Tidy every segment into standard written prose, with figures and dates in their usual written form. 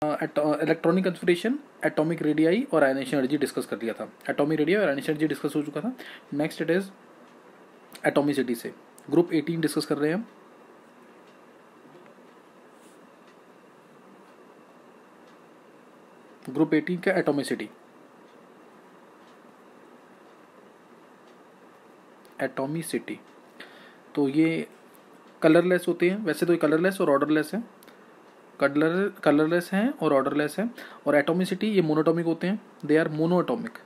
Electronic configuration, atomic radii और ionisation energy discuss कर लिया था। एटॉमिक रेडियाई और आयनेशन एनर्जी डिस्कस हो चुका था। नेक्स्ट इट इज एटॉमिसिटी से ग्रुप 18 डिस्कस कर रहे हैं हम। ग्रुप 18 का एटॉमिसिटी। एटॉमिसिटी तो ये कलरलेस होते हैं, वैसे तो ये कलरलेस और ऑर्डरलेस है, कलरलेस हैं और ऑर्डरलेस है। और एटॉमिसिटी ये मोनोटॉमिक होते हैं, दे आर मोनोटॉमिक।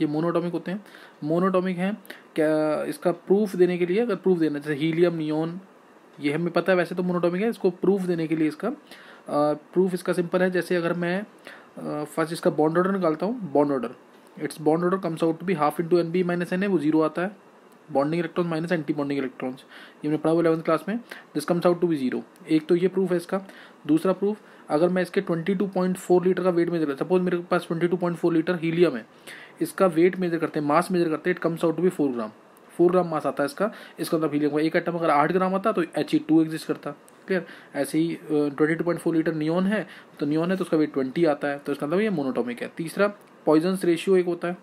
ये मोनोटॉमिक होते हैं, मोनोटॉमिक हैं। क्या इसका प्रूफ देने के लिए, अगर प्रूफ देना, जैसे हीलियम, नियोन, ये हमें पता है वैसे तो मोनोटॉमिक है। इसको प्रूफ देने के लिए इसका प्रूफ इसका सिंपल है। जैसे अगर मैं फर्स्ट इसका बॉन्ड ऑर्डर निकालता हूँ, bond order, it's bond order comes out to be half into N B minus N है, वो जीरो आता है। Bonding electron minus anti bonding electrons, ये मैंने पढ़ा हुआ 11th क्लास में। This comes out to be zero. एक तो ये प्रूफ है इसका। दूसरा प्रूफ, अगर मैं इसके 22.4 लीटर का वेट मेजर, सपोज मेरे पास 22.4 लीटर हीलियम है, इसका वेट मेजर करते हैं, मास मेजर करते हैं, it comes out to be 4 gram. 4 gram mass आता है इसका। इसका मतलब हीलियम का एक एटम अगर 8 ग्राम आता तो He2 एग्जिस्ट करता। क्लियर। ऐसे ही 22.4 लीटर नियोन है, तो नियोन है तो उसका वेट 20 आता है, तो इसका मतलब ये मोनोटॉमिक है। तीसरा, पॉइजन्स रेशियो एक होता है,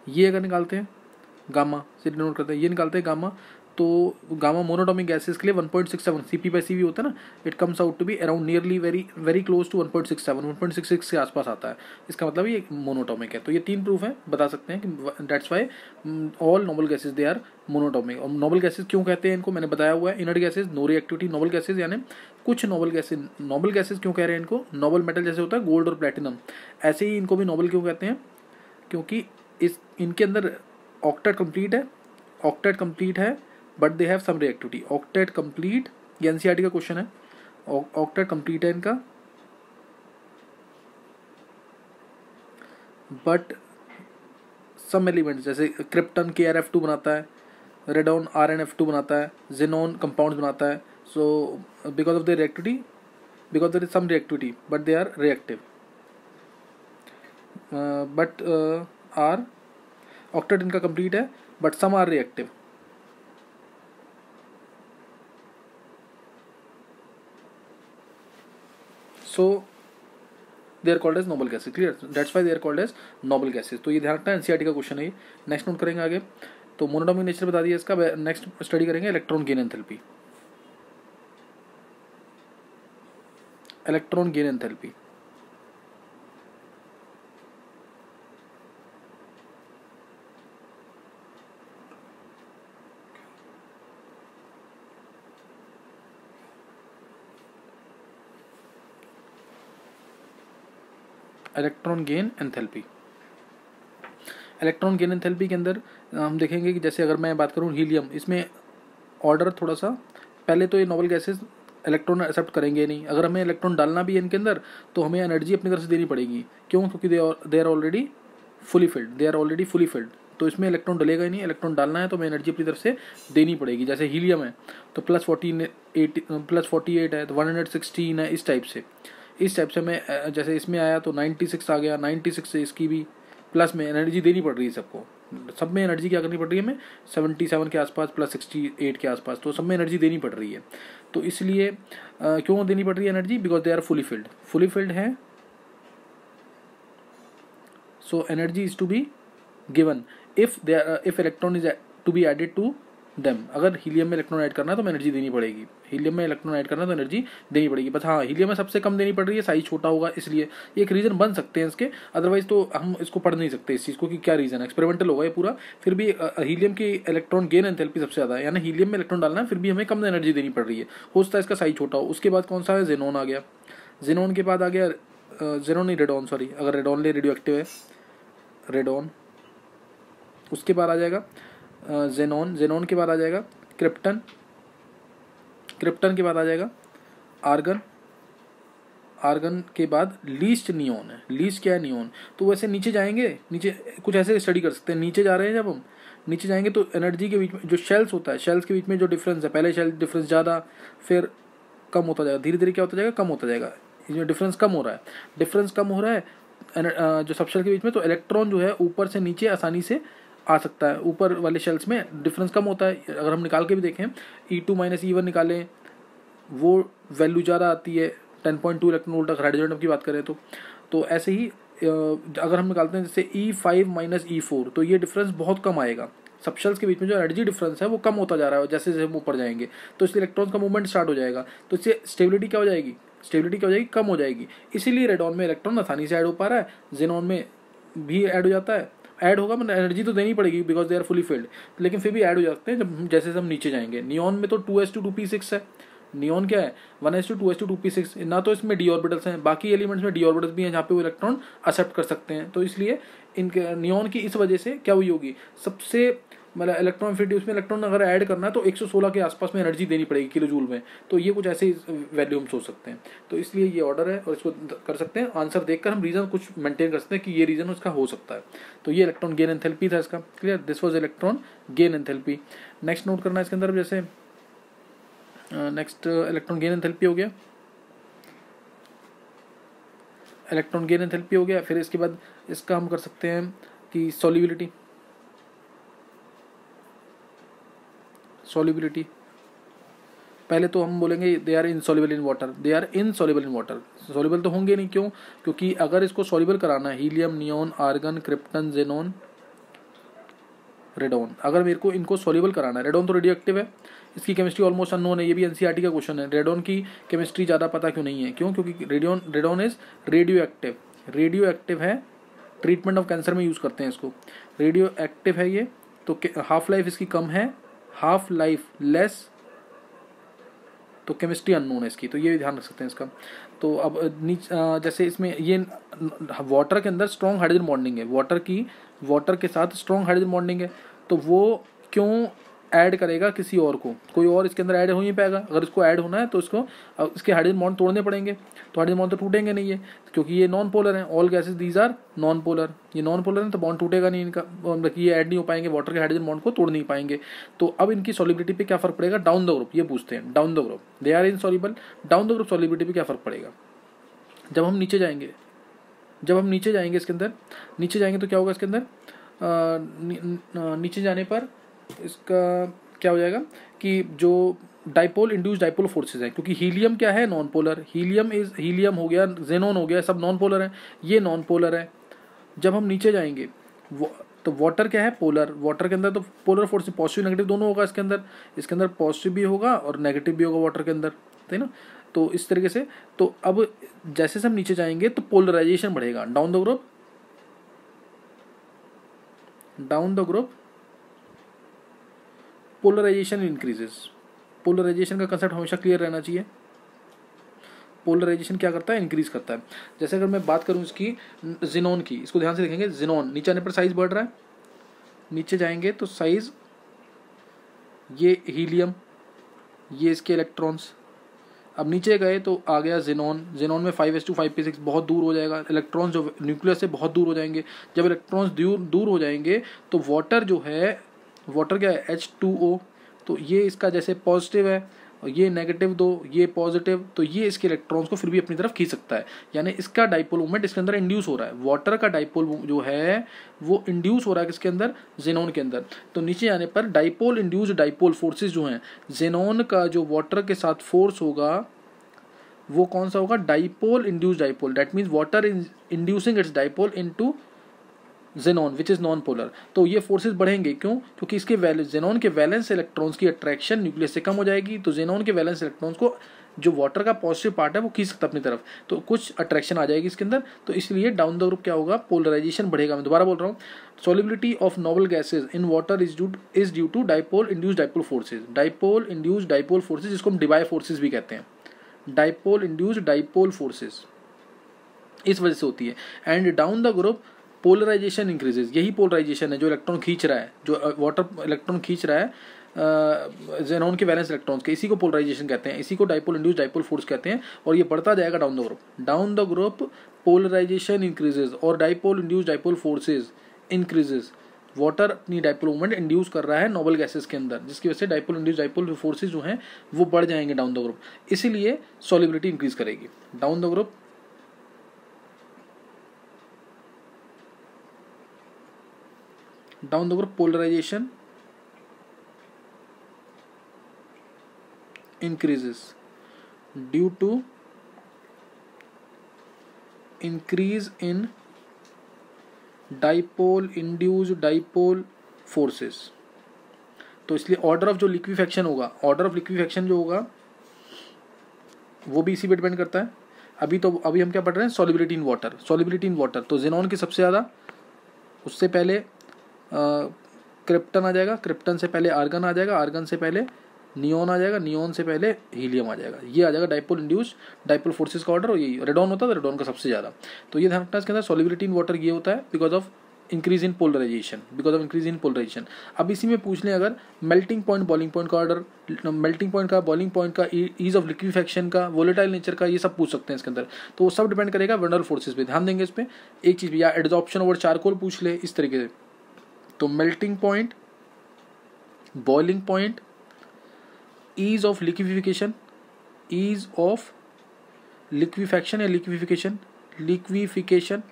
ये अगर निकालते हैं गामा से डिनोट करते हैं, ये निकालते हैं गामा, तो गामा मोनोटॉमिक गैसेस के लिए 1.67 Cp/Cv होता है ना, it comes out to be around nearly very close to 1.66 के आसपास आता है। इसका मतलब ये मोनोटॉमिक है। तो ये तीन प्रूफ है, बता सकते हैं कि that's why all noble gases they are monatomic. और नोबल गैसेज क्यों कहते हैं इनको, मैंने बताया हुआ है। Inert gases, no reactivity noble gases, यानी कुछ नोबल गैसेज क्यों कह रहे हैं इनको, नोबल मेटल जैसे होता है गोल्ड और प्लेटिनम, ऐसे ही इनको भी नोबल क्यों कहते हैं, क्योंकि इनके अंदर ऑक्टेट कंप्लीट है but they have some reactivity. Octet complete, ये एनसीईआरटी का क्वेश्चन है, ऑक्टेट कंप्लीट है इनका, बट सम एलिमेंट्स जैसे क्रिप्टन KrF2 बनाता है, रेडॉन RnF2 बनाता है, जेनॉन कंपाउंड बनाता है। So because of their reactivity, because there is some reactivity but they are reactive, but are octet इनका कंप्लीट है but some are reactive. So they are called as noble gases. Clear, that's why they are called as noble gases. तो ये ध्यान रखना है, NCERT का question है ये। नेक्स्ट नोट करेंगे आगे। तो मोनोटॉमिक नेचर बता दिया इसका। नेक्स्ट स्टडी करेंगे electron gain enthalpy. Electron gain enthalpy, electron gain enthalpy. Electron gain enthalpy के अंदर हम देखेंगे कि जैसे अगर मैं बात करूं हीलियम, इसमें ऑर्डर थोड़ा सा, पहले तो ये नोबल गैसेज इलेक्ट्रॉन एक्सेप्ट करेंगे नहीं। अगर हमें इलेक्ट्रॉन डालना भी है इनके अंदर तो हमें एनर्जी अपनी तरफ से देनी पड़ेगी। क्यों, क्योंकि they are already fully filled. तो इसमें इलेक्ट्रॉन डलेगा ही नहीं, इलेक्ट्रॉन डालना है तो हमें एनर्जी अपनी तरफ से देनी पड़ेगी। जैसे हीलियम है तो +48 है तो 116 है, इस टाइप से हमें, जैसे इसमें आया तो 96 आ गया, 96 से इसकी भी प्लस में एनर्जी देनी पड़ रही है सबको। सब में एनर्जी क्या करनी पड़ रही है हमें, 77 के आसपास +68 के आसपास, तो सब में एनर्जी देनी पड़ रही है। तो इसलिए क्यों देनी पड़ रही है energy, because they are fully filled है। So energy is to be given if electron is to be added to them. अगर हीलियम में इलेक्ट्रॉन ऐड करना है तो एनर्जी देनी पड़ेगी, हीलियम में इलेक्ट्रॉन ऐड करना है तो एनर्जी देनी पड़ेगी। बस हाँ, हीलियम में सबसे कम देनी पड़ रही है, साइज छोटा होगा, इसलिए एक रीजन बन सकते हैं इसके। अदरवाइज तो हम इसको पढ़ नहीं सकते इस चीज़ को कि क्या रीजन है, एक्सपेरिमेंटल होगा ये पूरा। फिर भी हीलियम की इलेक्ट्रॉन गेन एंथैल्पी सबसे ज़्यादा है, यानी हीलियम में इलेक्ट्रॉन डालना है फिर भी हमें कम एनर्जी देनी पड़ रही है। हो सकता है इसका साइज छोटा हो। उसके बाद कौन सा है, जेनॉन आ गया। जेनॉन के बाद आ गया जेनॉन नहीं, रेडॉन, सॉरी, अगर रेडॉन ले रेडियो एक्टिव है रेडॉन। उसके बाद आ जाएगा जेनॉन के बाद आ जाएगा क्रिप्टन के बाद आ जाएगा आर्गन के बाद लीस्ट नियोन है। लीस्ट क्या है, नियोन। तो वैसे नीचे जाएंगे, नीचे कुछ ऐसे स्टडी कर सकते हैं। नीचे जा रहे हैं, जब हम नीचे जाएंगे तो एनर्जी के बीच में जो शेल्स होता है, शेल्स के बीच में जो डिफरेंस है, पहले शेल डिफरेंस ज़्यादा, फिर कम होता जाएगा, धीरे धीरे क्या होता जाएगा, कम होता जाएगा। जो डिफरेंस कम हो रहा है जो सबशेल के बीच में, तो इलेक्ट्रॉन जो है ऊपर से नीचे आसानी से आ सकता है, ऊपर वाले शेल्स में डिफरेंस कम होता है। अगर हम निकाल के भी देखें E2 माइनस E1 निकालें, वो वैल्यू ज़्यादा आती है 10.2 इलेक्ट्रॉन वोल्ट अगर हाइड्रोजन की बात करें तो ऐसे ही अगर हम निकालते हैं जैसे E5 माइनस E4 तो ये डिफरेंस बहुत कम आएगा। सबशेल्स के बीच में जो एनर्जी डिफरेंस है वो कम होता जा रहा है जैसे जैसे हम ऊपर जाएंगे, तो इसलिए इलेक्ट्रॉन्स का मूवमेंट स्टार्ट हो जाएगा, तो इससे स्टेबिलिटी क्या हो जाएगी, स्टेबिलिटी क्या हो जाएगी, कम हो जाएगी। इसीलिए रेडॉन में इलेक्ट्रॉन आसानी से ऐड हो पा रहा है, जेनॉन में भी ऐड हो जाता है, ऐड होगा मतलब एनर्जी तो देनी पड़ेगी because they are fully filled, लेकिन फिर भी ऐड हो जाते हैं जब जैसे हम नीचे जाएंगे। नियॉन में तो 2s2 2p6 है, नियॉन क्या है 1s2 ना, तो इसमें डी ऑर्बिटल्स हैं, बाकी एलिमेंट्स में डी ऑर्बिटल्स भी हैं जहाँ पे वो इलेक्ट्रॉन एक्सेप्ट कर सकते हैं। तो इसलिए इनके नियॉन की इस वजह से क्या हुई होगी, सबसे मतलब इलेक्ट्रॉन एफिनिटी उसमें इलेक्ट्रॉन अगर ऐड करना है तो 116 के आसपास में एनर्जी देनी पड़ेगी किलो जूल में, तो ये कुछ ऐसे वैल्यू हम सोच सकते हैं। तो इसलिए ये ऑर्डर है और इसको कर सकते हैं, आंसर देखकर हम रीजन कुछ मेंटेन कर सकते हैं कि ये रीजन उसका हो सकता है। तो ये इलेक्ट्रॉन गेन एंथैल्पी था इसका, clear, this was electron gain enthalpy. Next note करना है इसके अंदर, जैसे नेक्स्ट इलेक्ट्रॉन गेन एंथैल्पी हो गया, इलेक्ट्रॉन गेन एंथैल्पी हो गया। फिर इसके बाद इसका हम कर सकते हैं कि सॉल्युबिलिटी, सॉल्युबिलिटी पहले तो हम बोलेंगे they are insoluble in water, they are insoluble in water, soluble तो होंगे नहीं, क्यों, क्योंकि अगर इसको सॉल्युबल कराना है helium, neon, argon, krypton, xenon, radon, अगर मेरे को इनको सॉल्युबल कराना है, रेडॉन तो रेडियो एक्टिव है, इसकी केमिस्ट्री ऑलमोस्ट अननोन है, ये भी एनसीईआरटी का क्वेश्चन है, रेडॉन की केमिस्ट्री ज़्यादा पता क्यों नहीं है, क्यों, क्योंकि radon is radio active, radio active है, ट्रीटमेंट ऑफ कैंसर में यूज़ करते हैं इसको, रेडियो एक्टिव है ये, तो हाफ लाइफ इसकी कम है, हाफ लाइफ लेस, तो केमिस्ट्री अननोन है इसकी, तो ये भी ध्यान रख सकते हैं इसका। तो अब जैसे इसमें ये वाटर के अंदर स्ट्रॉन्ग हाइड्रोजन बॉन्डिंग है, वाटर के साथ स्ट्रॉन्ग हाइड्रोजन बॉन्डिंग है, तो वो क्यों ऐड करेगा किसी और को, कोई और इसके अंदर ऐड हो नहीं पाएगा, अगर इसको ऐड होना है तो इसको इसके हाइड्रोजन बॉन्ड तोड़ने पड़ेंगे, तो हाइड्रोजन बॉन्ड तो टूटेंगे नहीं है क्योंकि ये नॉन पोलर हैं, all gases these are non polar, ये नॉन पोलर हैं तो बॉन्ड टूटेगा नहीं इनका, मतलब ये ऐड नहीं हो पाएंगे, वाटर के हाइड्रोजन बॉन्ड को तोड़ नहीं पाएंगे। तो अब इनकी सॉल्युबिलिटी पे क्या फर्क पड़ेगा, डाउन द ग्रुप, ये पूछते हैं, down the group they are insoluble, down the group solubility पे क्या फर्क पड़ेगा, जब हम नीचे जाएंगे, इसके अंदर नीचे जाएंगे तो क्या होगा इसके अंदर, नीचे जाने पर इसका क्या हो जाएगा कि जो डाइपोल इंड्यूस डाइपोल फोर्सेस है, क्योंकि हीलियम क्या है नॉन पोलर, हीलियम हो गया, जेनॉन हो गया, सब नॉन पोलर है, ये नॉन पोलर है। जब हम नीचे जाएंगे तो वाटर क्या है पोलर, वाटर के अंदर तो पोलर फोर्स पॉजिटिव नेगेटिव दोनों होगा, इसके अंदर पॉजिटिव भी होगा और नेगेटिव भी होगा वाटर के अंदर, है ना। तो इस तरीके से, तो अब जैसे हम नीचे जाएंगे तो पोलराइजेशन बढ़ेगा, down the group polarization increases, polarization का कंसेप्ट हमेशा क्लियर रहना चाहिए। पोलराइजेशन क्या करता है, इंक्रीज करता है। जैसे अगर मैं बात करूं इसकी जिनोन की, इसको ध्यान से देखेंगे, जिनोन नीचे आने पर साइज बढ़ रहा है, नीचे जाएंगे तो साइज, ये हीलियम, ये इसके इलेक्ट्रॉन्स, अब नीचे गए तो आ गया जेनॉन में 5s2 5p6 बहुत दूर हो जाएगा, इलेक्ट्रॉन्स जो न्यूक्लियस से बहुत दूर हो जाएंगे, जब इलेक्ट्रॉन्स दूर हो जाएंगे तो वाटर जो है, वाटर क्या है H2O, तो ये इसका जैसे पॉजिटिव है और ये नेगेटिव दो, ये पॉजिटिव, तो ये इसके इलेक्ट्रॉन्स को फिर भी अपनी तरफ खींच सकता है, यानी इसका डाइपोल मूवमेंट इसके अंदर इंड्यूस हो रहा है, वाटर का डाइपोल जो है वो इंड्यूस हो रहा है किसके अंदर, जेनॉन के अंदर। तो नीचे आने पर डाइपोल इंड्यूस्ड डाइपोल फोर्सेज जो हैं, जेनॉन का जो वाटर के साथ फोर्स होगा वो कौन सा होगा, dipole induced dipole, that means water inducing it's dipole into xenon which is non polar. तो ये फोर्सेस बढ़ेंगे, क्यों, क्योंकि इसके जेनॉन के वैलेंस इलेक्ट्रॉन्स की अट्रैक्शन न्यूक्लियस से कम हो जाएगी, तो जेनॉन के वैलेंस इलेक्ट्रॉन्स को जो वाटर का पॉजिटिव पार्ट है वो खींच सकता है अपनी तरफ, तो कुछ अट्रैक्शन आ जाएगी इसके अंदर, तो इसलिए डाउन द ग्रुप क्या होगा, पोलराइजेशन बढ़ेगा। मैं दोबारा बोल रहा हूँ, solubility of noble gases in water is due to dipole induced dipole forces, dipole induced dipole forces जिसको हम डिबाई फोर्सेज भी कहते हैं, डाइपोल इंड्यूस्ड डाइपोल फोर्सेज इस वजह से होती है। And down the group polarization increases, यही पोलराइजेशन है जो इलेक्ट्रॉन खींच रहा है, जो वाटर इलेक्ट्रॉन खींच रहा है जेनॉन के वैलेंस इलेक्ट्रॉन्स के, इसी को पोलराइजेशन कहते हैं, इसी को डाइपोल इंड्यूस्ड डाइपोल फोर्स कहते हैं, और ये बढ़ता जाएगा down the group polarization increases और dipole induced dipole forces increases, water अपनी डाइपोल मूवमेंट इंड्यूस कर रहा है नोबल गैसेस के अंदर, जिसकी वजह से डाइपोल इंड्यूस्ड डाइपोल फोर्सेज जो हैं वो बढ़ जाएंगे डाउन द ग्रुप, इसीलिए सॉल्युबिलिटी इंक्रीज करेगी down the group. Down the group polarization increases due to increase in dipole induced dipole forces। तो इसलिए ऑर्डर ऑफ जो लिक्विफेक्शन होगा, ऑर्डर ऑफ लिक्विफेक्शन जो होगा वो भी इसी पे डिपेंड करता है। अभी हम क्या पढ़ रहे हैं, solubility in water, solubility in water. तो जेनॉन की सबसे ज़्यादा, उससे पहले क्रिप्टन आ जाएगा, क्रिप्टन से पहले आर्गन आ जाएगा, आर्गन से पहले नियोन आ जाएगा, नियोन से पहले हीलियम आ जाएगा। ये आ जाएगा डाइपोल इंड्यूस डाइपोल फोर्सेस का ऑर्डर। और ये रेडॉन होता है तो रेडॉन का सबसे ज़्यादा। तो ये ध्यान रखना इसके अंदर सॉल्युबिलिटी इन वाटर ये होता है because of increase in polarization, because of increase in polarization. अब इसी में पूछ लें अगर मेल्टिंग पॉइंट बॉइलिंग पॉइंट का ऑर्डर, मेल्टिंग पॉइंट का, बॉइलिंग पॉइंट का, ईज ऑफ लिक्विफेक्शन का, वोलेटाइल नेचर का, ये सब पूछ सकते हैं इसके अंदर। तो वो सब डिपेंड करेगा वन डाल फोर्सेस पे। ध्यान देंगे इस पर एक चीज़ भी, या एड्जॉर्प्शन ओवर चारकोल पूछ ले इस तरीके से। तो melting point, boiling point, ease of liquefaction, ease of liquefaction या लिक्विफिकेशन, लिक्विफिकेशन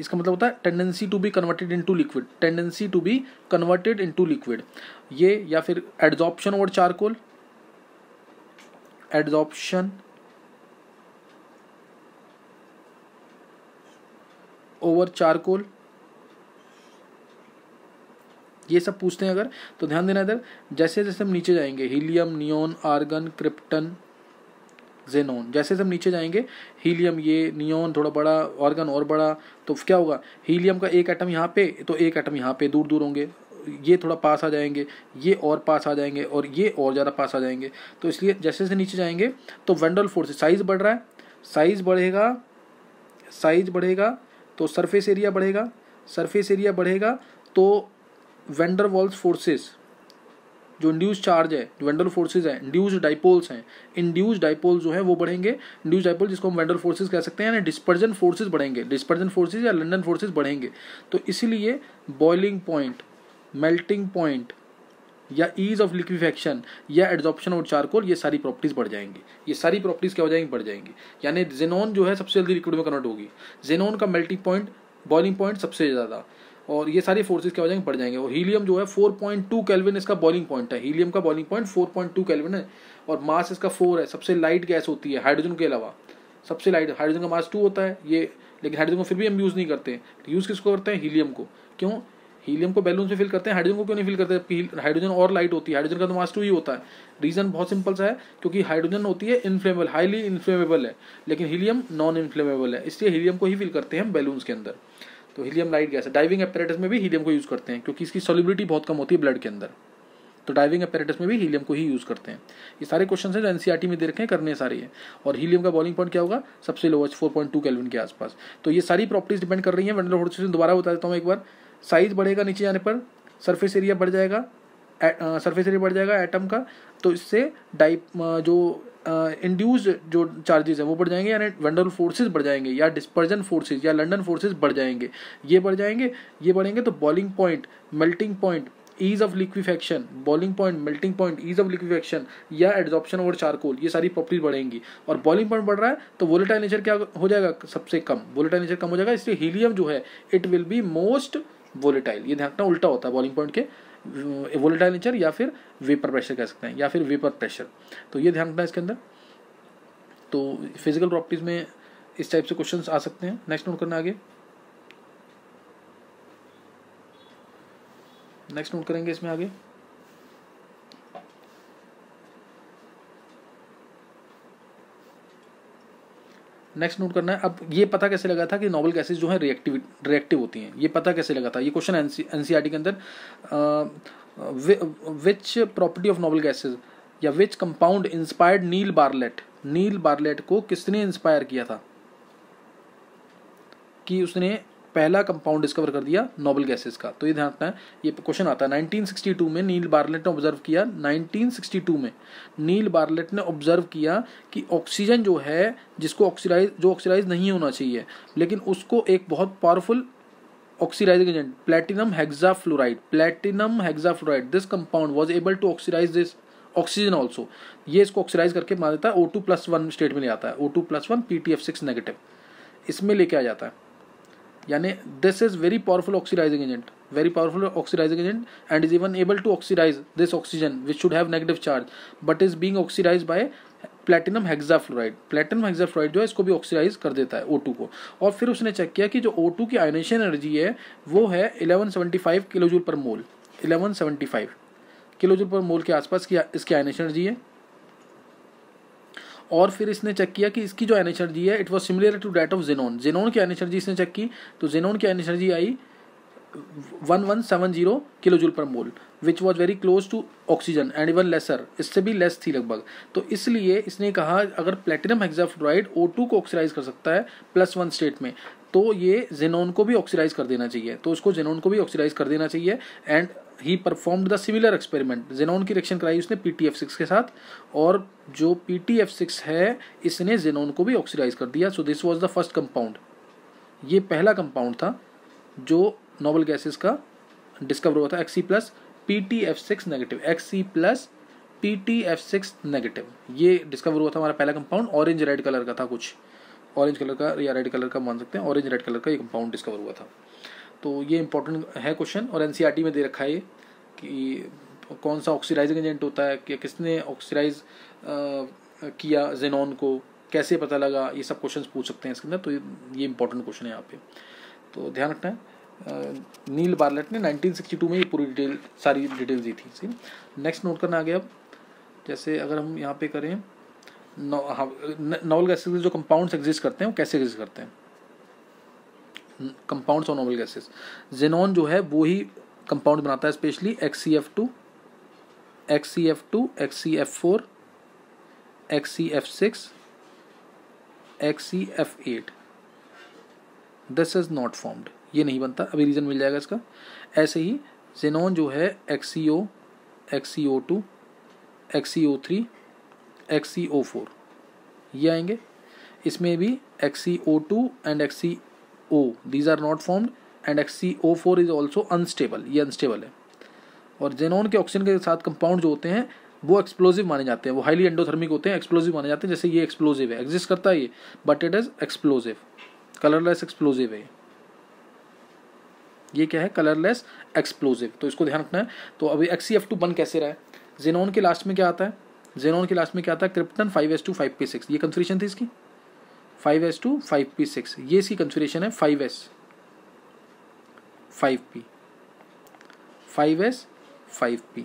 इसका मतलब होता है tendency to be converted into liquid, tendency to be converted into liquid ये, या फिर adsorption over charcoal, adsorption over charcoal, ये सब पूछते हैं अगर। तो ध्यान देना इधर, जैसे जैसे हम नीचे जाएंगे, helium, neon, argon, krypton, xenon, जैसे हम नीचे जाएंगे, हीलियम ये, नियोन थोड़ा बड़ा, आर्गन और बड़ा, तो क्या होगा, हीलियम का एक एटम यहाँ पे तो एक एटम यहाँ पे दूर दूर होंगे, ये थोड़ा पास आ जाएंगे, ये और पास आ जाएंगे, और ये और ज़्यादा पास आ जाएंगे। तो इसलिए जैसे जैसे नीचे जाएंगे तो वैन डेर फोर्स साइज बढ़ रहा है, साइज बढ़ेगा, साइज बढ़ेगा तो सरफेस एरिया बढ़ेगा, सरफेस एरिया बढ़ेगा तो वैन डेर वाल्स फोर्सेस, जो इंड्यूस चार्ज है, जो वैन डेर फोर्सेस है, इंड्यूस्ड डाइपोल्स हैं, इंड्यूस्ड डाइपोल जो है वो बढ़ेंगे, इंड्यूस्ड डाइपोल जिसको हम वैन डेर फोर्सेस कह सकते हैं, यानी डिस्पर्जन फोर्सेस बढ़ेंगे, डिस्पर्जन फोर्सेस या लंडन फोर्सेस बढ़ेंगे। तो इसीलिए बॉइलिंग पॉइंट, मेल्टिंग पॉइंट या ईज ऑफ लिक्विफेक्शन या एड्जॉर्प्शन और चारकोल, ये सारी प्रॉपर्टीज बढ़ जाएंगी। ये सारी प्रॉपर्टीज क्या हो जाएंगी, बढ़ जाएंगी। यानी जेनॉन जो है सबसे जल्दी लिक्विड में कन्वर्ट होगी, जेनॉन का मेल्टिंग पॉइंट, बॉइलिंग पॉइंट सबसे ज़्यादा, और ये सारी फोर्सेस क्या हो जाएंगे, बढ़ जाएंगे। और हीलियम जो है 4.2 केल्विन इसका बॉइलिंग पॉइंट है, हीलियम का बॉइलिंग पॉइंट 4.2 केल्विन है, और मास इसका 4 है। सबसे लाइट गैस होती है हाइड्रोजन के अलावा, सबसे लाइट, हाइड्रोजन का मास 2 होता है ये, लेकिन हाइड्रोजन को फिर भी हम यूज़ नहीं करते। यूज़ किसको करते हैं, हीलियम को। क्यों, हीलियम को बैलून से फिल करते हैं, हाइड्रोजन को क्यों नहीं फिल करते, जबकि हाइड्रोजन और लाइट होती है, हाइड्रोजन का तो मास 2 ही होता है। रीज़न बहुत सिंपल सा है, क्योंकि हाइड्रोजन होती है इनफ्लेमेबल, हाईली इनफ्लेमेबल है, लेकिन हीलियम नॉन इनफ्लेमेबल है, इसलिए हीलियम को ही फिल करते हैं हम बैलून्स के अंदर। तो हीलियम लाइट गैस है। डाइविंग एपरेटस में भी हीलियम को यूज़ करते हैं, क्योंकि इसकी सॉल्युबिलिटी बहुत कम होती है ब्लड के अंदर, तो डाइविंग एपरेटस में भी हीलियम को ही यूज़ करते हैं। ये सारे क्वेश्चन हैं जो एनसीईआरटी में दे रखे हैं, करने सारे हैं। और हीलियम का बॉइलिंग पॉइंट क्या होगा, सबसे लोवेस्ट 4.2 केल्विन के आसपास। तो ये सारी प्रॉपर्टीज डिपेंड कर रही हैं वैन डेर वाल्स फोर्सेस। दोबारा बता देता हूँ एक बार, साइज बढ़ेगा नीचे जाने पर, सरफेस एरिया बढ़ जाएगा, सरफेस एरिया बढ़ जाएगा एटम का, तो इससे जो इंड्यूस्ड जो चार्जेस है वो बढ़ जाएंगे, यानी वैन डेर वाल्स फोर्सेस बढ़ जाएंगे, या डिस्पर्जन फोर्सेस या लंडन फोर्सेस बढ़ जाएंगे, ये बढ़ जाएंगे, ये बढ़ेंगे। तो boiling point, melting point, ease of liquefaction, boiling point, melting point, ease of liquefaction या एड्जॉर्प्शन ओवर चारकोल, ये सारी प्रॉपर्टीज बढ़ेंगी। और बॉइलिंग पॉइंट बढ़ रहा है तो वोलेटाइल नेचर क्या हो जाएगा, सबसे कम, वोलेटाइल नेचर कम हो जाएगा, इसलिए हीलियम जो है it will be most volatile. ये ध्यान रखना, उल्टा होता है बॉइलिंग पॉइंट के, वोलेटाइल नेचर या फिर वेपर प्रेशर कह सकते हैं, या फिर वेपर प्रेशर। तो ये ध्यान रखना इसके अंदर। तो फिजिकल प्रॉपर्टीज में इस टाइप से क्वेश्चंस आ सकते हैं। नेक्स्ट नोट करना आगे, नेक्स्ट नोट करेंगे इसमें आगे। नेक्स्ट नोट करना है, अब ये पता कैसे लगा था कि नोबल गैसेज जो है रिएक्टिव होती हैं, ये पता कैसे लगा था, ये क्वेश्चन एनसीईआरटी के अंदर, which property of noble gases या which compound inspired Neil Bartlett, Neil Bartlett को किसने इंस्पायर किया था, कि उसने पहला कंपाउंड डिस्कवर कर दिया नोबल गैसेस का। तो ये ध्यान रखना है, ये क्वेश्चन आता है 1962 में नील बार्लेट ने ऑब्जर्व किया, 1962 में नील बार्लेट ने ऑब्जर्व किया कि ऑक्सीजन जो है, जिसको ऑक्सीडाइज नहीं होना चाहिए, लेकिन उसको एक बहुत powerful oxidizing agent platinum hexafluoride, platinum hexafluoride, this compound was able to oxidize this oxygen also, ये इसको ऑक्सीडाइज करके बना देता है, O2+1 स्टेट में ले आता है, O2+1 PTF6 नेगेटिव, इसमें लेके आ जाता है। यानी this is very powerful oxidizing agent, very powerful oxidizing agent and is even able to oxidize this oxygen which should have negative charge but is being oxidized by platinum hexafluoride. Platinum hexafluoride जो है इसको भी oxidise कर देता है O2 को। और फिर उसने चेक किया कि जो O2 की आयोनेशन एनर्जी है वो है 1175 किलो जूल पर मोल, 1175 किलो जूल पर मोल के आसपास की इसकी आयोनेशन एनर्जी है। और फिर इसने चेक किया कि इसकी जो आयोनेशन एनर्जी है it was similar to that of xenon. Xenon की आयोनेशन एनर्जी इसने चेक की तो जेनॉन की आयोनेशन एनर्जी आई 1170 kilo joule per mole which was very close to oxygen and even lesser, इससे भी लेस थी लगभग। तो इसलिए इसने कहा अगर प्लेटिनम हेक्साफ्लोराइड O2 को ऑक्सीडाइज कर सकता है +1 स्टेट में तो ये जेनॉन को भी ऑक्सीडाइज कर देना चाहिए, तो उसको जेनॉन को भी ऑक्सीडाइज कर देना चाहिए। And he performed the similar experiment. Xenon की रिएक्शन कराई उसने PTF6 के साथ और जो PTF6 है इसने जेनॉन को भी ऑक्सीडाइज कर दिया। So this was the first compound, ये पहला कंपाउंड था जो नोबल गैसेस का डिस्कवर हुआ था, Xc plus PTF6 negative, Xc plus PTF6 negative, ये डिस्कवर हुआ था हमारा पहला कंपाउंड। ऑरेंज रेड कलर का था, कुछ ऑरेंज कलर का या रेड कलर का मान सकते हैं, ऑरेंज रेड कलर का ये कंपाउंड डिस्कवर हुआ था। तो ये इंपॉर्टेंट है क्वेश्चन और NCERT में दे रखा है कि कौन सा ऑक्सीडाइजिंग एजेंट होता है, कि किसने ऑक्सीडाइज किया जेनॉन को, कैसे पता लगा, ये सब क्वेश्चन पूछ सकते हैं इसके अंदर। तो ये इंपॉर्टेंट क्वेश्चन है यहाँ पे, तो ध्यान रखना है। नील बार्लेट ने 1962 में ये पूरी डिटेल, सारी डिटेल दी थी। नेक्स्ट नोट करना आ गया। अब जैसे अगर हम यहाँ पे करें नोबल गैसेस के जो कंपाउंड्स एग्जिस्ट करते हैं वो कैसे एग्जिस्ट करते हैं, compounds of noble gases. Xenon जो है वो ही कंपाउंड बनाता है, specially XCF2, XCF4, XCF6, XCF8। This is not formed, ये नहीं बनता, अभी रीजन मिल जाएगा इसका। ऐसे ही जेनॉन जो है XCO, XCO2, XCO3, XCO4 ये आएंगे। इसमें भी XCO2 and XCO these are not formed and XCO4 is also unstable, ये अनस्टेबल है। और जेनॉन के ऑक्सीजन के साथ कंपाउंड जो होते हैं वो एक्सप्लोजिव माने जाते हैं, वो हाईली एंडोथर्मिक होते हैं, एक्सप्लोजिव माने जाते हैं। जैसे ये एक्सप्लोजिव है, एग्जिस्ट करता है ये but it is explosive, colourless explosive है ये क्या है, कलरलेस एक्सप्लोजिव। तो इसको ध्यान रखना है। तो अभी XCF2 बन कैसे रहा है, जेनॉन के लास्ट में क्या आता है, जेनॉन के लास्ट में क्या आता है, क्रिप्टन 5s2 5p6, ये कन्फिग्रेशन थी इसकी 5s2 5p6, ये इसकी कन्फिग्रेशन है 5s 5p 5s 5p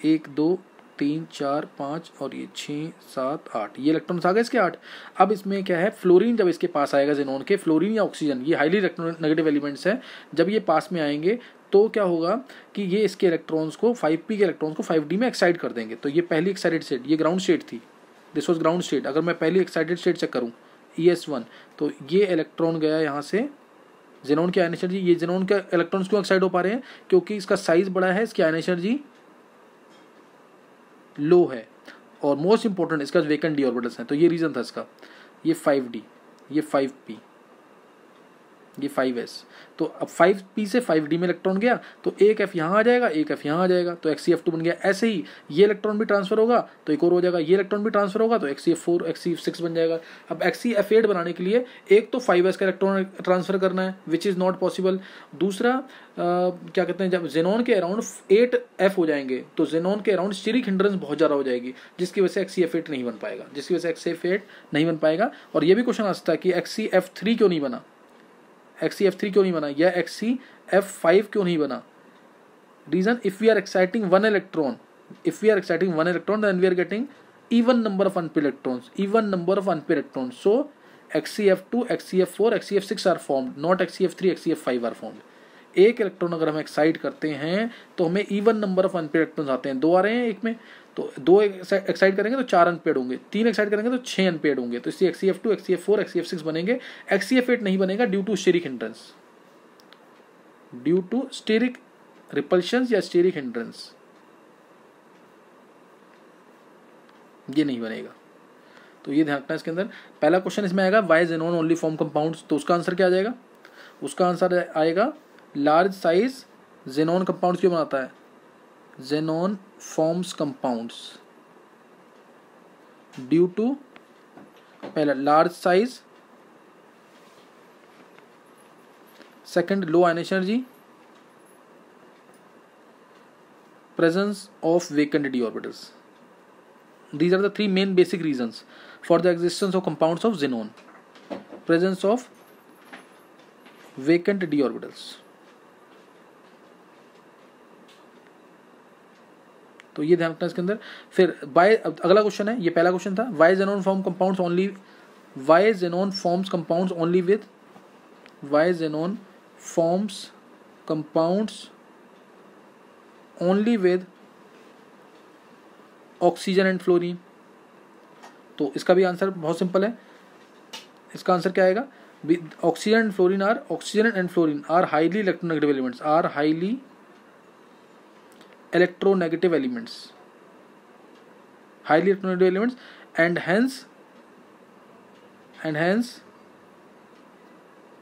1 2 3 4 5 और ये 6 7 8, ये इलेक्ट्रॉन्स आ गए इसके 8। अब इसमें क्या है, फ्लोरीन जब इसके पास आएगा जेनॉन के, फ्लोरीन या ऑक्सीजन ये हाईली नेगेटिव एलिमेंट्स हैं, जब ये पास में आएंगे तो क्या होगा कि ये इसके इलेक्ट्रॉन्स को 5p के इलेक्ट्रॉन्स को 5d में एक्साइट कर देंगे। तो ये पहली एक्साइटेड स्टेट, ये ग्राउंड स्टेट थी, दिस वॉज ग्राउंड स्टेट। अगर मैं पहली एक्साइटेड स्टेट चेक करूँ ES1 तो ये इलेक्ट्रॉन गया यहाँ से जेनॉन की आयनिक एनर्जी, ये जेनॉन के इलेक्ट्रॉन्स क्यों एक्साइट हो पा रहे हैं, क्योंकि इसका साइज बड़ा है, इसकी आयनिक एनर्जी लो है और मोस्ट इंपॉर्टेंट इसका वेकेंट d ऑर्बिटल्स हैं। तो ये रीजन था इसका, ये 5d, ये 5p, ये 5s। तो अब 5p से 5d में इलेक्ट्रॉन गया तो एक f यहाँ आ जाएगा, एक f यहाँ आ जाएगा, तो XCF2 बन गया। ऐसे ही ये इलेक्ट्रॉन भी ट्रांसफर होगा तो एक और हो जाएगा, ये इलेक्ट्रॉन भी ट्रांसफर होगा तो XCF4 XCF6 बन जाएगा। अब XCF8 बनाने के लिए एक तो 5s का इलेक्ट्रॉन ट्रांसफर करना है विच इज़ नॉट पॉसिबल। दूसरा क्या कहते हैं, जब जेनॉन के अराउंड 8f हो जाएंगे तो जेनॉन के अराउंड स्टीरिक हिंड्रेंस बहुत ज़्यादा हो जाएगी, जिसकी वजह से XCF8 नहीं बन पाएगा, जिसकी वजह से XCF8 नहीं बन पाएगा। और ये भी क्वेश्चन आ सकता है कि XCF3 क्यों नहीं बना, XCF3 क्यों नहीं बना, या XCF5 क्यों नहीं बना। Reason, if we are exciting one electron, then we are getting even number of unpaired electrons, so XCF2 XCF4 XCF6 are formed, not XCF3 XCF5 are formed। एक इलेक्ट्रॉन अगर हम एक्साइट करते हैं तो हमें even number of unpaired electrons आते हैं, 2 आ रहे हैं एक में, तो 2 एक्साइट करेंगे तो 4 अनपेड होंगे, 3 एक्साइट करेंगे तो 6 अनपेड होंगे, तो इसलिए XCF2 XCF4 XCF6 बनेंगे। XCF8 नहीं बनेगा due to steric hindrance, due to steric repulsion या स्टेरिक हिंड्रेंस, ये नहीं बनेगा। तो ये ध्यान रखना इसके अंदर। पहला क्वेश्चन इसमें आएगा why xenon only form compounds, तो उसका आंसर क्या आ जाएगा, उसका आंसर आएगा लार्ज साइज जेनॉन कंपाउंड्स क्यों बनाता है, xenon forms compounds due to, पहला large size second low ionisation energy, presence of vacant d orbitals. These are the three main basic reasons for the existence of compounds of xenon. Presence of vacant d orbitals. तो ये ध्यान रखना इसके अंदर। फिर Y, अगला question है, ये पहला क्वेश्चन था, Y xenon form compounds only, why xenon forms compounds only with, why xenon forms compounds only with oxygen and fluorine. तो इसका भी आंसर बहुत सिंपल है। इसका आंसर क्या आएगा, oxygen and fluorine are highly electronegative elements, are highly electronegative elements, highly electronegative elements, and hence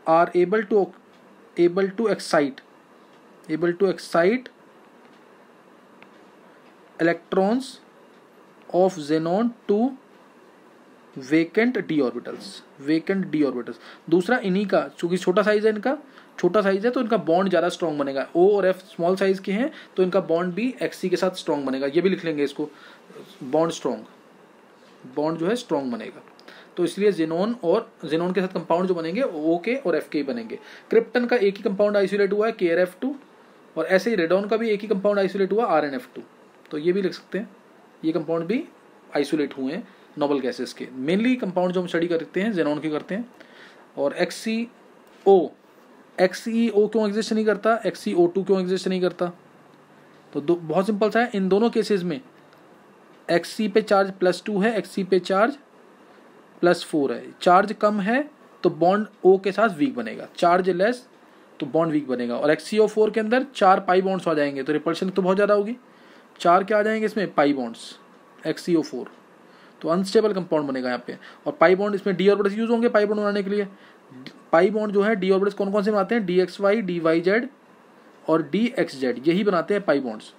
are able to excite electrons of xenon to vacant d orbitals। दूसरा इन्हीं का, चूंकि छोटा साइज है, इनका छोटा साइज है तो इनका बॉन्ड ज़्यादा स्ट्रॉन्ग बनेगा। O और F स्मॉल साइज के हैं तो इनका बॉन्ड भी Xc के साथ स्ट्रॉन्ग बनेगा। ये भी लिख लेंगे इसको, बॉन्ड जो है स्ट्रॉन्ग बनेगा। तो इसलिए जेनोन के साथ कंपाउंड जो बनेंगे O के और F के ही बनेंगे। क्रिप्टन का एक ही कंपाउंड आइसोलेट हुआ है KrF2, और ऐसे ही रेडॉन का भी एक ही कंपाउंड आइसोलेट हुआ RnF2। तो ये भी लिख सकते हैं, ये कंपाउंड भी आइसोलेट हुए हैं नोबल गैसेस के। मेनली कंपाउंड जो हम स्टडी करते हैं जेनॉन के करते हैं। और XeO क्यों एग्जिस्ट नहीं करता, XeO2 क्यों एग्जिस्ट नहीं करता, तो बहुत सिंपल सा है। इन दोनों केसेस में Xc पे चार्ज +2 है, Xc पे चार्ज +4 है। चार्ज कम है तो बॉन्ड O के साथ वीक बनेगा, चार्ज लेस तो बॉन्ड वीक बनेगा। और XeO4 के अंदर 4 पाई बॉन्ड्स आ जाएंगे तो रिपल्शन तो बहुत ज़्यादा होगी। 4 क्या आ जाएंगे इसमें, पाई बॉन्ड्स, XeO4, तो अनस्टेबल कंपाउंड बनेगा यहाँ पे। और पाई बॉन्ड, इसमें डी ऑर्बिटल्स यूज होंगे पाई बॉन्ड बनाने के लिए। पाई बॉन्ड जो है डी ऑर्बिटल्स कौन कौन से बनाते हैं, DXY, DYZ और DXZ, यही बनाते हैं पाई बॉन्ड्स।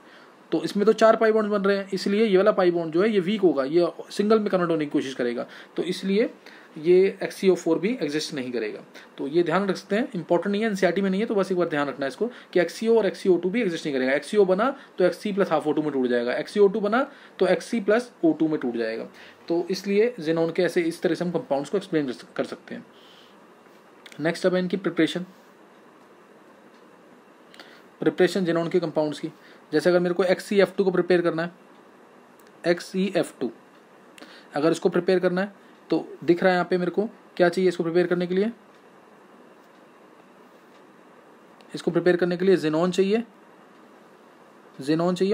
तो इसमें तो 4 पाई बॉन्ड्स बन रहे हैं, इसलिए ये वाला पाई बॉन्ड जो है ये वीक होगा, ये सिंगल में कन्वर्ट होने की कोशिश करेगा, तो इसलिए ये XeO4 भी एग्जिस्ट नहीं करेगा। तो ये ध्यान रख सकते हैं, इंपॉर्टेंट नहीं है, एनसीईआरटी में नहीं है, तो बस एक बार ध्यान रखना है इसको कि XeO और XeO2 भी एग्जिस्ट नहीं करेगा। XeO बना तो Xc + ½ O2 में टूट जाएगा, XeO2 बना तो Xc + O2 में टूट जाएगा। तो इसलिए जेनॉन के ऐसे इस तरह से हम कंपाउंड्स को एक्सप्लेन कर सकते हैं। नेक्स्ट अब है इनकी प्रिपरेशन जेनॉन के कंपाउंड्स की। जैसे अगर मेरे को XeF2 को प्रिपेयर करना है, XeF2 अगर इसको प्रिपेयर करना है तो दिख रहा है यहाँ पे मेरे को क्या चाहिए इसको प्रिपेयर करने के लिए। इसको प्रिपेयर करने के लिए जेनॉन चाहिए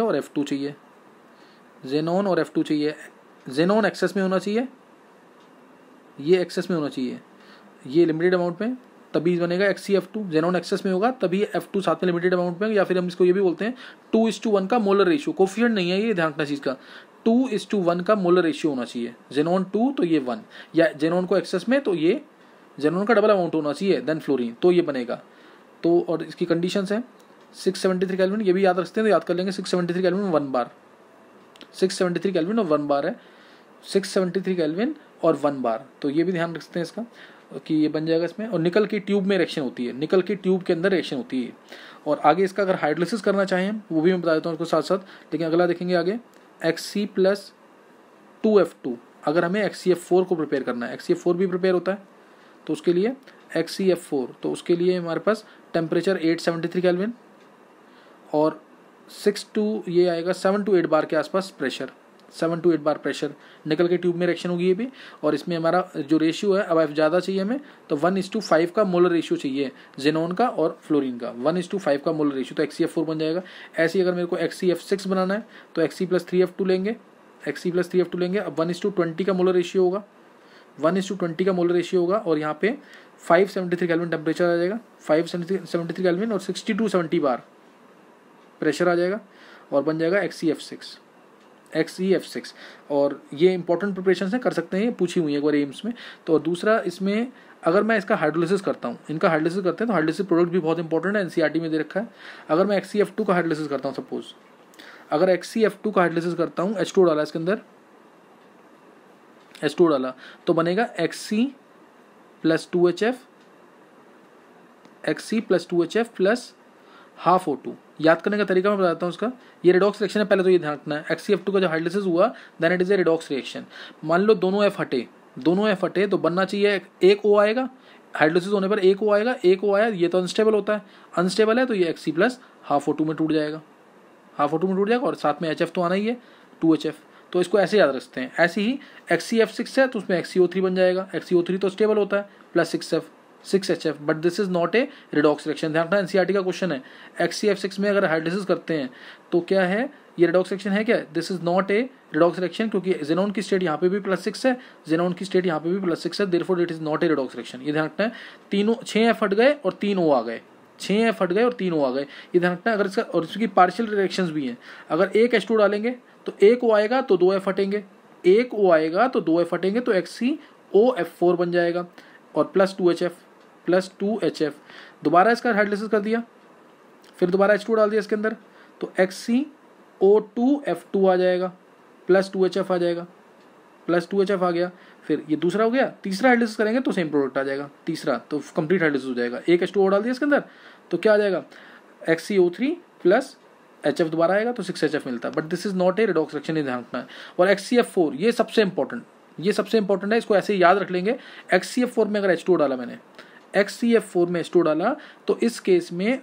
और F2 चाहिए, जेनॉन और F2 चाहिए। जेनॉन एक्सेस में होना चाहिए, ये एक्सेस में होना चाहिए, ये लिमिटेड अमाउंट में, तभी बनेगा XeF2। जेनॉन एक्सेस में होगा तभी F2 साथ में लिमिटेड अमाउंट में, या फिर हम इसको ये भी बोलते हैं 2:1 का मोलर रेशियो। कोफिशिएंट नहीं है ये, ध्यान रखना चीज़ का, 2:1 का मोलर रेशियो होना चाहिए। जेनॉन 2 तो ये 1, या जेनॉन को एक्सेस में तो ये जेनॉन का डबल अमाउंट होना चाहिए देन फ्लोरीन, तो ये बनेगा। तो और इसकी कंडीशंस हैं 673 केल्विन, ये भी याद रखते हैं तो याद कर लेंगे। 673 केल्विन 1 बार, 673 केल्विन और 1 बार है, 673 केल्विन और 1 बार, तो ये भी ध्यान रखते हैं इसका कि ये बन जाएगा इसमें। और निकल की ट्यूब में रिएक्शन होती है, निकल की ट्यूब के अंदर रिएक्शन होती है। और आगे इसका अगर हाइड्रोलिसिस करना चाहें वो भी मैं बता देता हूँ उसको साथ साथ, लेकिन अगला देखेंगे आगे। Xc + 2F2 अगर हमें XeF4 को प्रिपेयर करना है, XeF4 भी प्रिपेयर होता है, तो उसके लिए XeF4, तो उसके लिए हमारे पास टेम्परेचर 873 केल्विन और 7 to 8 बार के आसपास प्रेशर, 7 to 8 बार प्रेशर। निकल के ट्यूब में रिएक्शन होगी ये भी। और इसमें हमारा जो रेशियो है, अब F ज़्यादा चाहिए हमें तो 1:5 का मोलर रेशियो चाहिए जेनॉन का और फ्लोरीन का, 1:5 का मोलर रेशियो, तो XeF4 बन जाएगा। ऐसे ही अगर मेरे को XeF6 बनाना है तो Xe + 3F2 लेंगे, अब 1:20 का मोलर रेशियो होगा, 1:20 का मोलर रेशियो होगा। और यहाँ पे 573 केल्विन टेम्परेचर आ जाएगा, 573 केल्विन और 60 to 70 बार प्रेशर आ जाएगा, और बन जाएगा XeF6। और ये इंपॉर्टेंट प्रिपरेशन है, कर सकते हैं, ये पूछी हुई है एक बार एम्स में। तो और दूसरा इसमें अगर मैं इसका हाइड्रोलिसिस करता हूँ, इनका हाइड्रोलिसिस करते हैं तो हाइड्रोलिसिस प्रोडक्ट भी बहुत इंपॉर्टेंट है, एनसीईआरटी में दे रखा है। अगर मैं XeF2 का हाइड्रोलिसिस करता हूँ, सपोज अगर XeF2 का हाइड्रोलिसिस करता हूँ, H2 डाला इसके अंदर, H2 डाला तो बनेगा Xc + 2HF XC plus 2HF plus half O2। याद करने का तरीका मैं बताता हूँ उसका। ये रिडॉक्स रिएक्शन है, पहले तो ये ध्यान रखना है। XCF2 का जो हाइड्रोलिसिस हुआ then it is a redox reaction. मान लो दोनों F हटे तो बनना चाहिए एक O आएगा, हाइड्रोलिसिस होने पर एक O आएगा, एक O आया, ये तो अनस्टेबल होता है, अनस्टेबल है तो ये XC प्लस हाफ O2 में टूट जाएगा, हाफ O2 में टूट जाएगा और साथ में HF तो आना ही है 2HF। तो इसको ऐसे याद रखते हैं। ऐसे ही XCF6 है तो उसमें XCO3 बन जाएगा, XCO3 तो स्टेबल होता है plus 6HF, but this is not a redox reaction. ध्यान रखना एनसीईआरटी का क्वेश्चन है। XCF6 में अगर हाइड्रोलिसिस करते हैं तो क्या है, ये रिडॉक्स रिएक्शन है क्या? This is not a redox reaction, क्योंकि जेनॉन की स्टेट यहाँ पे भी +6 है, जेनॉन की स्टेट यहाँ पे भी +6 है, therefore it is not a redox reaction. ये ध्यान रखना है। तीनों 6F हट गए और 3 O आ गए, 6F हट गए और 3 O आ गए, ये ध्यान रखना है। अगर इसका और इसकी पार्शियल रिएक्शंस भी हैं, अगर एक H2 डालेंगे तो एक O आएगा तो 2F हटेंगे, एक O आएगा तो 2F हटेंगे, तो XCOF4 बन जाएगा और प्लस 2HF। दोबारा इसका हाइड्रोलिसिस कर दिया, फिर दोबारा H2 डाल दिया इसके अंदर, तो XCO2F2 आ जाएगा, प्लस 2HF आ जाएगा, प्लस 2HF आ गया। फिर ये दूसरा हो गया, तीसरा हाइड्रोलिसिस करेंगे तो सेम प्रोडक्ट आ जाएगा, तीसरा तो कंप्लीट हाइड्रोलिसिस हो जाएगा। एक H2O डाल दिया इसके अंदर तो क्या आ जाएगा, XCO3 प्लस HF दोबारा आएगा तो 6HF मिलता है, but this is not a redox reaction, ये ध्यान रखना है। और XCF4 ये सबसे इंपॉर्टेंट, ये सबसे इंपॉर्टेंट है, इसको ऐसे याद रख लेंगे। XCF4 में अगर H2O डाला मैंने, XCF4 में H2O डाला तो इस केस में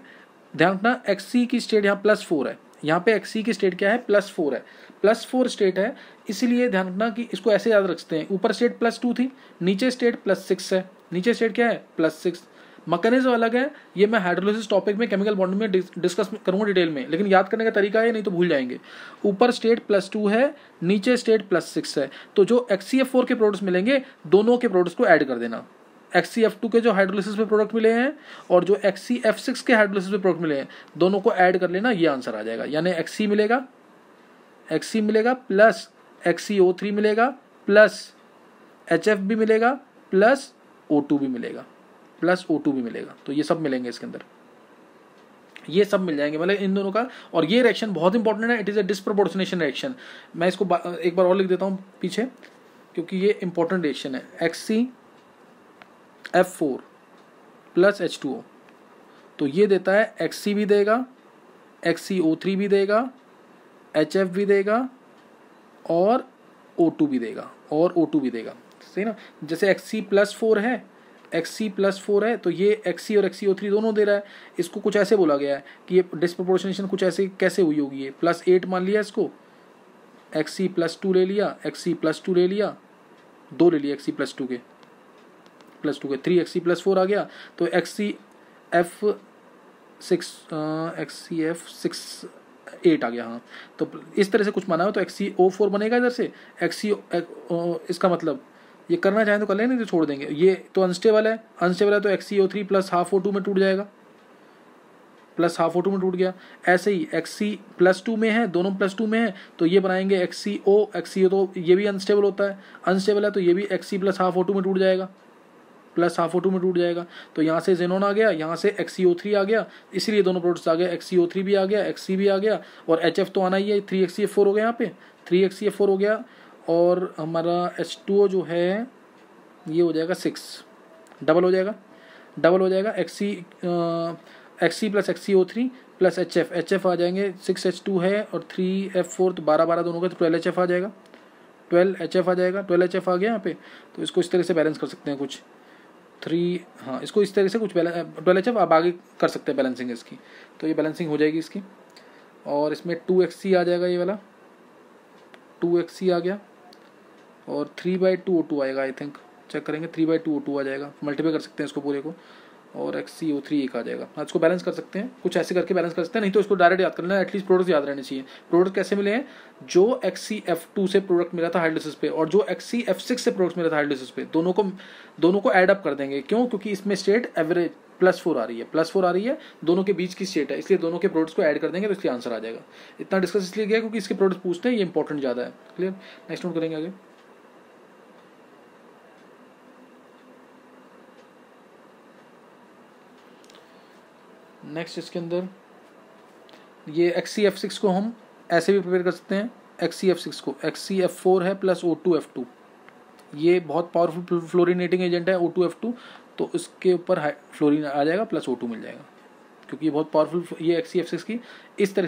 ध्यान रखना XC की स्टेट यहाँ +4 है, यहाँ पे XC की स्टेट क्या है, +4 है, +4 स्टेट है, इसलिए ध्यान रखना कि इसको ऐसे याद रखते हैं। ऊपर स्टेट +2 थी, नीचे स्टेट +6 है, नीचे स्टेट क्या है +6। मैकेनिज्म अलग है, ये मैं हाइड्रोलिसिस टॉपिक में केमिकल बॉन्डिंग में डिस्कस करूंगा डिटेल में, लेकिन याद करने का तरीका है, नहीं तो भूल जाएंगे। ऊपर स्टेट +2 है, नीचे स्टेट +6 है, तो जो XCF4 के प्रोडक्ट्स मिलेंगे दोनों के प्रोडक्ट्स को ऐड कर देना। XCF2 के जो हाइड्रोलिसिस में प्रोडक्ट मिले हैं और जो XCF6 के हाइड्रोलिसिस में प्रोडक्ट मिले हैं दोनों को ऐड कर लेना, ये आंसर आ जाएगा। यानी XC मिलेगा प्लस XCO3 मिलेगा प्लस HF भी मिलेगा प्लस O2 भी मिलेगा, तो ये सब मिलेंगे इसके अंदर, ये सब मिल जाएंगे मतलब इन दोनों का। और ये रिएक्शन बहुत इंपॉर्टेंट है, it is a disproportionation reaction. मैं इसको एक बार और लिख देता हूँ पीछे, क्योंकि ये इंपॉर्टेंट रिएक्शन है। XCF4 प्लस H2O, तो ये देता है XC भी देगा, XCO3 भी देगा, HF भी देगा और O2 भी देगा, सही ना। जैसे XC+4 है तो ये XC और XCO3 दोनों दे रहा है। इसको कुछ ऐसे बोला गया है कि ये डिस्प्रोपोर्शनेशन कुछ ऐसे कैसे हुई होगी, ये +8 मान लिया इसको, XC+2 ले लिया, XC+2 ले लिया, 2 ले लिया XC+2 के, 3 XC+4 आ गया, तो XCF6 8 आ गया। हाँ, तो इस तरह से कुछ माना हो तो XCO4 बनेगा इधर से, इसका मतलब ये करना चाहें तो कर लेंगे, नहीं तो छोड़ देंगे। ये तो अनस्टेबल है तो XCO3 प्लस हाफ O2 में टूट जाएगा, में टूट गया। ऐसे ही XC+2 में है, दोनों +2 में है, तो ये बनाएंगे XCO तो ये भी अनस्टेबल होता है, अनस्टेबल है तो ये भी XC प्लस हाफ O2 में टूट जाएगा, तो यहाँ से जेनॉन आ गया, यहाँ से XCO3 आ गया, इसलिए दोनों प्रोडक्ट्स आ गए, XCO3 भी आ गया, XC भी आ गया और HF तो आना ही है। 3XCF4 हो गया, यहाँ पे 3XCF4 हो गया और हमारा H2O जो है ये हो जाएगा 6, डबल हो जाएगा XC plus XCO3 plus HF आ जाएंगे, 6H2 है और 3F4, तो 12 दोनों का, तो 12HF आ जाएगा, 12HF आ गया यहाँ पे। तो इसको इस तरह से बैलेंस कर सकते हैं कुछ 3, हाँ इसको इस तरह से कुछ 12HF आप आगे कर सकते हैं बैलेंसिंग इसकी, तो ये बैलेंसिंग हो जाएगी इसकी। और इसमें 2XC आ जाएगा, ये वाला 2XC आ गया और 3/2O2 आएगा, आई थिंक चेक करेंगे, 3/2O2 आ जाएगा, मल्टीप्लाई कर सकते हैं इसको पूरे को, और XCO3 एक आ जाएगा। हाँ, इसको बैलेंस कर सकते हैं, कुछ ऐसे करके बैलेंस कर सकते हैं, नहीं तो इसको डायरेक्ट याद कर लेना, एटलीस्ट प्रोडक्ट याद रहने चाहिए। प्रोडक्ट कैसे मिले हैं, जो XCF2 से प्रोडक्ट मिला था हाइड्रोलिसिस पे और जो XCF6 से प्रोडक्ट मिला था हाइड्रोलिसिस पे, दोनों को ऐड अप कर देंगे। क्यों? क्योंकि इसमें स्टेट एवरेज +4 आ रही है, दोनों के बीच की स्टेट है, इसलिए दोनों के प्रोडक्ट्स को ऐड कर देंगे, तो इसलिए आंसर आ जाएगा। इतना डिस्कस इसलिए किया क्योंकि इसके प्रोडक्ट्स पूछते हैं, ये इंपॉर्टेंट ज़्यादा है। क्लियर, नेक्स्ट नोट करेंगे आगे। नेक्स्ट इसके अंदर ये XCF6 को हम ऐसे भी प्रिपेयर कर सकते हैं, XCF6 को XCF4 है प्लस O2F2, ये बहुत पावरफुल फ्लोरिनेटिंग एजेंट है O2F2, तो इसके ऊपर फ्लोरीन आ जाएगा प्लस O2 मिल जाएगा, क्योंकि ये बहुत पावरफुल, ये HCF6 की इस तरह